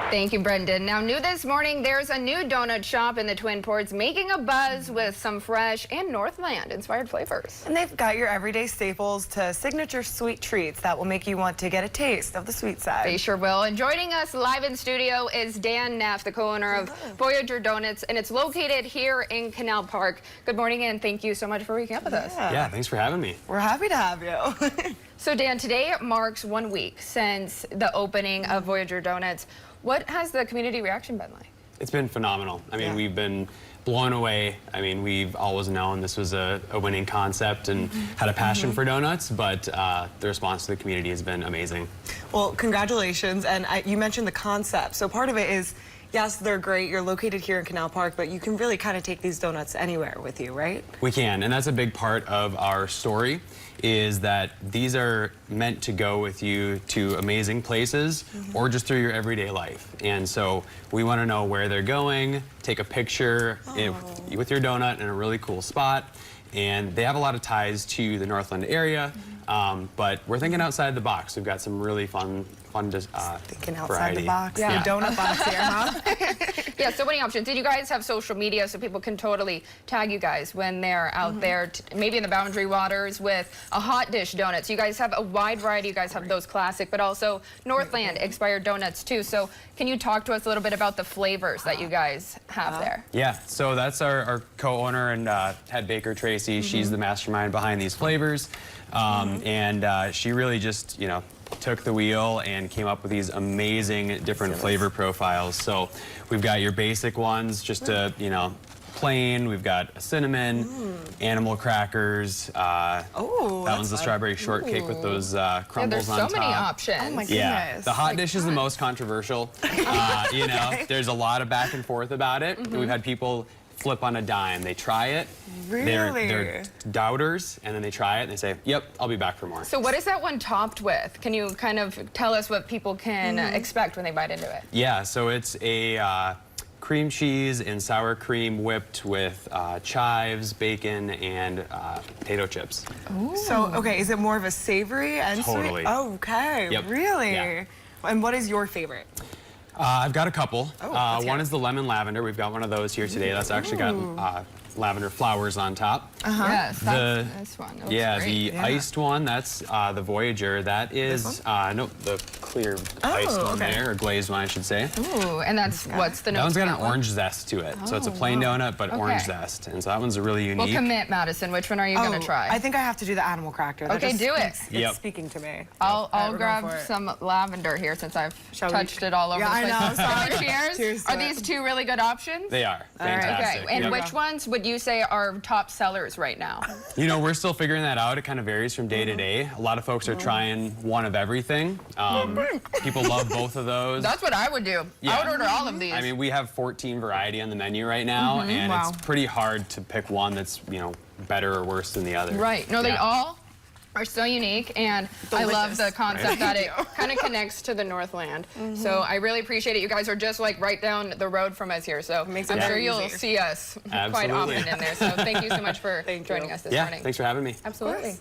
Thank you, Brendan. Now, new this morning, there's a new donut shop in the Twin Ports making a buzz with some fresh and Northland-inspired flavors. And they've got your everyday staples to signature sweet treats that will make you want to get a taste of the sweet side. They sure will. And joining us live in studio is Dan Neff, the co-owner of Voyageur Donuts, and it's located here in Canal Park. Good morning, and thank you so much for waking up with us. Yeah, thanks for having me. We're happy to have you. So, Dan, today marks 1 week since the opening of Voyageur Donuts. What has the community reaction been like? It's been phenomenal. I mean, we've been blown away. I mean, we've always known this was a winning concept and had a passion for donuts, but the response to the community has been amazing. Well, congratulations. And you mentioned the concept. So part of it is, yes, they're great. You're located here in Canal Park, but you can really kind of take these donuts anywhere with you, right? We can, and that's a big part of our story, is that these are meant to go with you to amazing places or just through your everyday life. And so we want to know where they're going, take a picture with your donut in a really cool spot. And they have a lot of ties to the Northland area, but we're thinking outside the box. We've got some really fun Thinking outside variety. the box. Yeah. The donut box here, huh? Yeah, so many options. Did you guys have social media so people can totally tag you guys when they're out there, maybe in the Boundary Waters with a hot dish donuts? You guys have a wide variety. You guys have those classic, but also Northland expired donuts too. So can you talk to us a little bit about the flavors that you guys have there? Yeah, so that's our co-owner and head baker, Tracy. She's the mastermind behind these flavors. And she really just, took the wheel and came up with these amazing different flavor profiles. So we've got your basic ones, just a, plain. We've got a cinnamon, animal crackers. That one's the strawberry shortcake with those crumbles on top. There's so many options. Oh my goodness. Yeah, the hot dish is the most controversial. There's a lot of back and forth about it. We've had people flip on a dime. They try it. Really? They're doubters, and then they try it and they say, yep, I'll be back for more. So what is that one topped with? Can you kind of tell us what people can expect when they bite into it? Yeah, so it's a cream cheese and sour cream whipped with chives, bacon, and potato chips. Ooh. So, okay, is it more of a savory and Totally. sweet? Oh, okay. Yep. Really? Yeah. And what is your favorite? I've got a couple. One it. is the lemon lavender. We've got one of those here today. That's actually got lavender flowers on top. Yes, that's this one. That Yeah, great. the iced one, that's the Voyageur. That is, no, the clear iced one there, or glazed one, I should say. Ooh, and that's what's the That note? one's got an orange zest to it. So it's a plain donut, but orange zest. And so that one's a really unique. Well, commit, Madison. Which one are you going to try? I think I have to do the animal cracker. That Okay, just do it. It's speaking to me. I'll we're grab going for it. some lavender here since I've touched it all over Yeah, the place. I know, sorry. Cheers. Cheers to Are it. these two really good options? They are. Fantastic. Okay, and Yep. which ones would you say are top sellers right now? We're still figuring that out. It kind of varies from day to day. A lot of folks are trying one of everything. People love both of those. That's what I would do. I would order all of these. I mean, we have 14 variety on the menu right now, and it's pretty hard to pick one that's, better or worse than the other. Right. No, they all are so unique, and I love the concept that it kind of connects to the Northland. So I really appreciate it. You guys are just like right down the road from us here, so I'm sure you'll see us quite often in there. So thank you so much for joining us this morning. Thanks for having me. Absolutely.